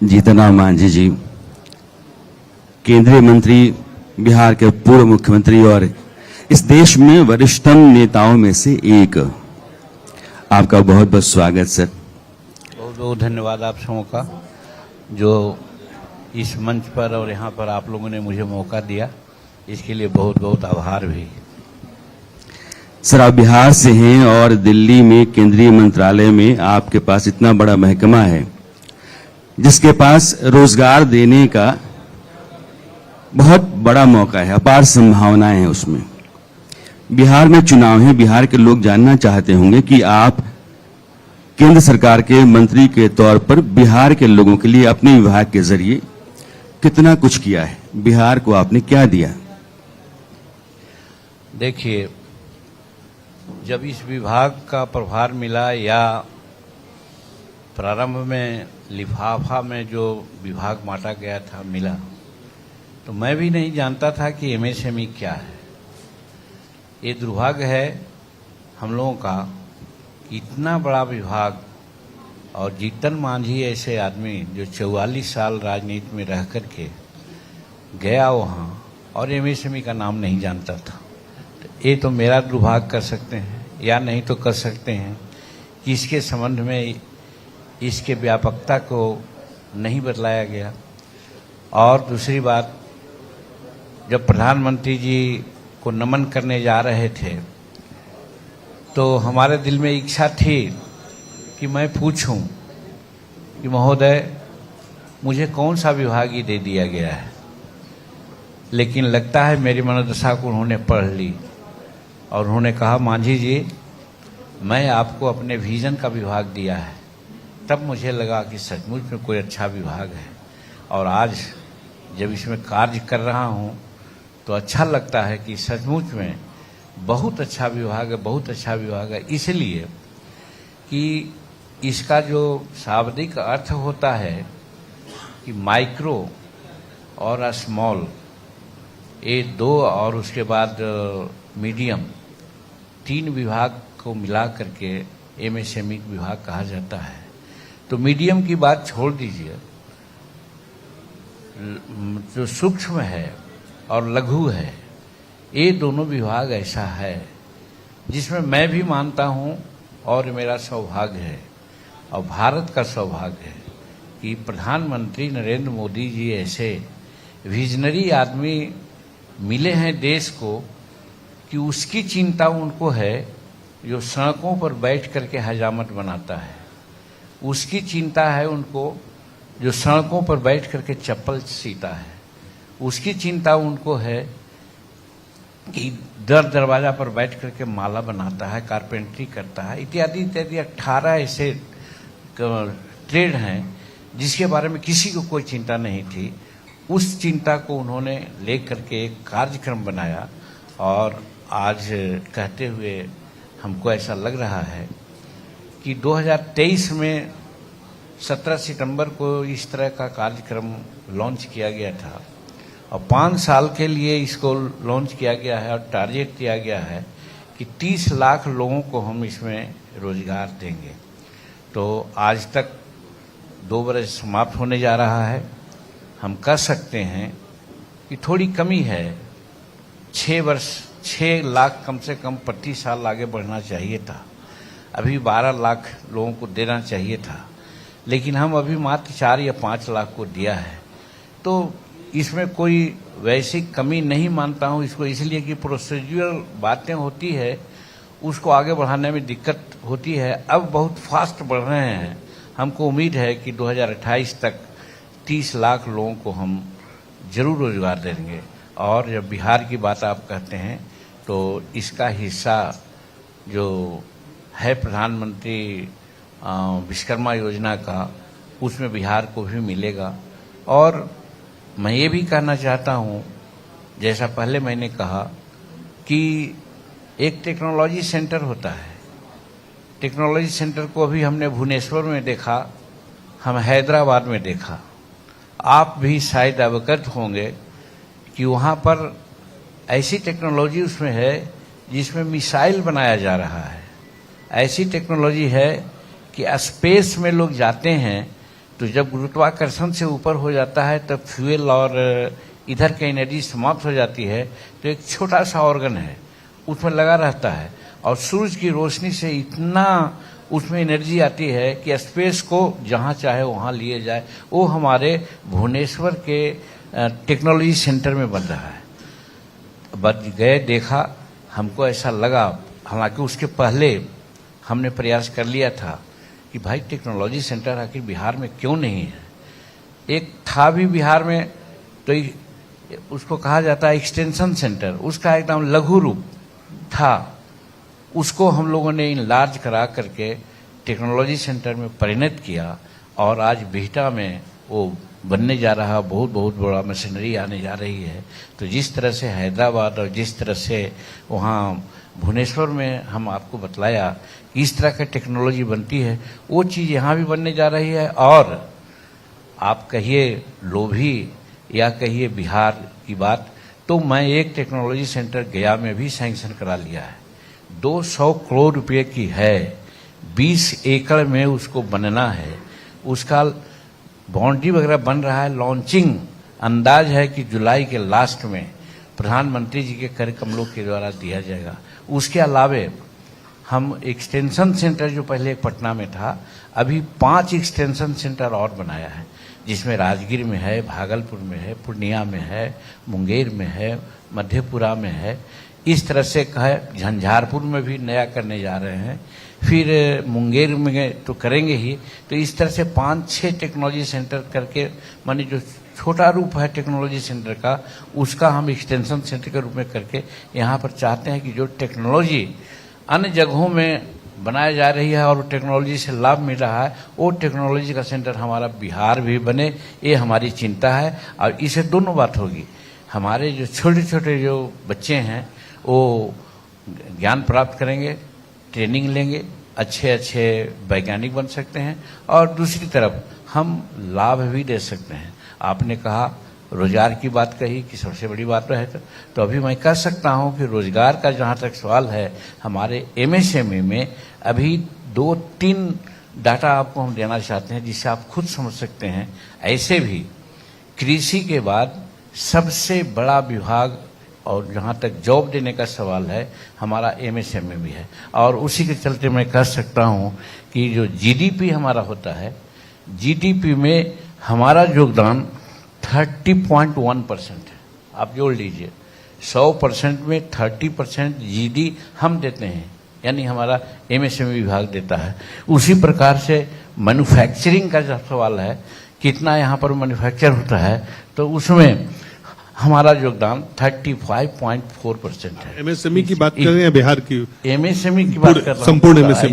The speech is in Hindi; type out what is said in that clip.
जीतनराम मांझी जी, केंद्रीय मंत्री, बिहार के पूर्व मुख्यमंत्री और इस देश में वरिष्ठतम नेताओं में से एक, आपका बहुत बहुत स्वागत सर। बहुत बहुत धन्यवाद आप सबों का, जो इस मंच पर और यहाँ पर आप लोगों ने मुझे मौका दिया, इसके लिए बहुत बहुत आभार भी। सर, आप बिहार से हैं और दिल्ली में केंद्रीय मंत्रालय में आपके पास इतना बड़ा महकमा है जिसके पास रोजगार देने का बहुत बड़ा मौका है, अपार संभावनाएं हैं उसमें। बिहार में चुनाव है, बिहार के लोग जानना चाहते होंगे कि आप केंद्र सरकार के मंत्री के तौर पर बिहार के लोगों के लिए अपने विभाग के जरिए कितना कुछ किया है, बिहार को आपने क्या दिया? देखिए, जब इस विभाग का प्रभार मिला या प्रारंभ में लिफाफा में जो विभाग बांटा गया था मिला, तो मैं भी नहीं जानता था कि एमएसएमई क्या है। ये दुर्भाग्य है हम लोगों का, इतना बड़ा विभाग और जीतन मांझी ऐसे आदमी जो 44 साल राजनीति में रह करके गया वहाँ और एमएसएमई का नाम नहीं जानता था। तो ये तो मेरा दुर्भाग्य कर सकते हैं, या नहीं तो कर सकते हैं कि इसके संबंध में इसके व्यापकता को नहीं बतलाया गया। और दूसरी बात, जब प्रधानमंत्री जी को नमन करने जा रहे थे तो हमारे दिल में इच्छा थी कि मैं पूछूं कि महोदय मुझे कौन सा विभाग ही दे दिया गया है, लेकिन लगता है मेरी मनोदशा को उन्होंने पढ़ ली और उन्होंने कहा, मांझी जी मैं आपको अपने विजन का विभाग दिया है। तब मुझे लगा कि सचमुच में कोई अच्छा विभाग है, और आज जब इसमें कार्य कर रहा हूँ तो अच्छा लगता है कि सचमुच में बहुत अच्छा विभाग है, बहुत अच्छा विभाग है। इसलिए कि इसका जो शाब्दिक अर्थ होता है कि माइक्रो और स्मॉल, ये दो, और उसके बाद मीडियम, 3 विभाग को मिला करके एमएसएमई विभाग कहा जाता है। तो मीडियम की बात छोड़ दीजिए, जो सूक्ष्म है और लघु है, ये दोनों विभाग ऐसा है जिसमें मैं भी मानता हूँ और मेरा सौभाग्य है और भारत का सौभाग्य है कि प्रधानमंत्री नरेंद्र मोदी जी ऐसे विजनरी आदमी मिले हैं देश को कि उसकी चिंता उनको है जो सड़कों पर बैठ करके हजामत बनाता है। उसकी चिंता है उनको जो सड़कों पर बैठ करके चप्पल सीता है। उसकी चिंता उनको है कि दर दरवाजा पर बैठ करके माला बनाता है, कारपेंटरी करता है, इत्यादि इत्यादि 18 ऐसे ट्रेड हैं जिसके बारे में किसी को कोई चिंता नहीं थी। उस चिंता को उन्होंने लेकर के एक कार्यक्रम बनाया और आज कहते हुए हमको ऐसा लग रहा है कि 2023 में 17 सितंबर को इस तरह का कार्यक्रम लॉन्च किया गया था और 5 साल के लिए इसको लॉन्च किया गया है और टारगेट किया गया है कि 30 लाख लोगों को हम इसमें रोजगार देंगे। तो आज तक 2 वर्ष समाप्त होने जा रहा है। हम कह सकते हैं कि थोड़ी कमी है, 6 लाख कम से कम प्रति साल आगे बढ़ना चाहिए था। अभी 12 लाख लोगों को देना चाहिए था, लेकिन हम अभी मात्र 4 या 5 लाख को दिया है। तो इसमें कोई वैसी कमी नहीं मानता हूँ इसको, इसलिए कि प्रोसीड्यूरल बातें होती है उसको आगे बढ़ाने में दिक्कत होती है। अब बहुत फास्ट बढ़ रहे हैं। हमको उम्मीद है कि 2028 तक 30 लाख लोगों को हम जरूर रोजगार देंगे। और जब बिहार की बात आप कहते हैं तो इसका हिस्सा जो है प्रधानमंत्री विश्वकर्मा योजना का, उसमें बिहार को भी मिलेगा। और मैं ये भी कहना चाहता हूँ, जैसा पहले मैंने कहा कि एक टेक्नोलॉजी सेंटर होता है। टेक्नोलॉजी सेंटर को अभी हमने भुवनेश्वर में देखा, हम हैदराबाद में देखा। आप भी शायद अवगत होंगे कि वहाँ पर ऐसी टेक्नोलॉजी उसमें है जिसमें मिसाइल बनाया जा रहा है। ऐसी टेक्नोलॉजी है कि स्पेस में लोग जाते हैं तो जब गुरुत्वाकर्षण से ऊपर हो जाता है तब फ्यूल और इधर की एनर्जी समाप्त हो जाती है, तो एक छोटा सा ऑर्गन है उसमें लगा रहता है और सूरज की रोशनी से इतना उसमें एनर्जी आती है कि स्पेस को जहां चाहे वहां लिए जाए। वो हमारे भुवनेश्वर के टेक्नोलॉजी सेंटर में बन रहा है। बच गए, देखा, हमको ऐसा लगा, हालांकि उसके पहले हमने प्रयास कर लिया था कि भाई टेक्नोलॉजी सेंटर आखिर बिहार में क्यों नहीं है। एक था भी बिहार में, तो उसको कहा जाता है एक्सटेंशन सेंटर, उसका एकदम लघु रूप था। उसको हम लोगों ने इनलार्ज करा करके टेक्नोलॉजी सेंटर में परिणत किया और आज बिहटा में वो बनने जा रहा, बहुत बहुत बड़ा मशीनरी आने जा रही है। तो जिस तरह से हैदराबाद और जिस तरह से वहाँ भुवनेश्वर में हम आपको बतलाया कि इस तरह का टेक्नोलॉजी बनती है, वो चीज़ यहाँ भी बनने जा रही है। और आप कहिए लोभी या कहिए बिहार की बात, तो मैं एक टेक्नोलॉजी सेंटर गया में भी सैंक्शन करा लिया है, 200 करोड़ रुपए की है, 20 एकड़ में उसको बनना है। उसका बाउंड्री वगैरह बन रहा है, लॉन्चिंग अंदाज है कि जुलाई के लास्ट में प्रधानमंत्री जी के कर कमलों के द्वारा दिया जाएगा। उसके अलावे हम एक्सटेंशन सेंटर जो पहले पटना में था, अभी 5 एक्सटेंशन सेंटर और बनाया है, जिसमें राजगीर में है, भागलपुर में है, पूर्णिया में है, मुंगेर में है, मधेपुरा में है। इस तरह से कहे झंझारपुर में भी नया करने जा रहे हैं, फिर मुंगेर में तो करेंगे ही। तो इस तरह से 5-6 टेक्नोलॉजी सेंटर करके, माने जो छोटा रूप है टेक्नोलॉजी सेंटर का, उसका हम एक्सटेंशन सेंटर के रूप में करके यहाँ पर चाहते हैं कि जो टेक्नोलॉजी अन्य जगहों में बनाया जा रही है और टेक्नोलॉजी से लाभ मिल रहा है, वो टेक्नोलॉजी का सेंटर हमारा बिहार भी बने, ये हमारी चिंता है। और इससे दोनों बात होगी, हमारे जो छोटे छोटे जो बच्चे हैं वो ज्ञान प्राप्त करेंगे, ट्रेनिंग लेंगे, अच्छे अच्छे वैज्ञानिक बन सकते हैं, और दूसरी तरफ हम लाभ भी दे सकते हैं। आपने कहा रोजगार की बात कही कि सबसे बड़ी बात है, तो अभी मैं कह सकता हूं कि रोजगार का जहां तक सवाल है, हमारे एमएसएमई में अभी 2-3 डाटा आपको हम देना चाहते हैं, जिससे आप खुद समझ सकते हैं। ऐसे भी कृषि के बाद सबसे बड़ा विभाग और जहाँ तक जॉब देने का सवाल है, हमारा एमएसएमई भी है। और उसी के चलते मैं कह सकता हूँ कि जो जीडीपी हमारा होता है, जीडीपी में हमारा योगदान 30.1% है। आप जोड़ लीजिए, 100% में 30% जीडी हम देते हैं, यानी हमारा एमएसएमई विभाग देता है। उसी प्रकार से मैन्युफैक्चरिंग का जब सवाल है, कितना यहाँ पर मैन्युफैक्चर होता है, तो उसमें हमारा योगदान 35.4% है। एमएसएमई की बात कर रहे हैं बिहार की? एमएसएमई की बात कर रहा हूं, संपूर्ण एमएसएमई।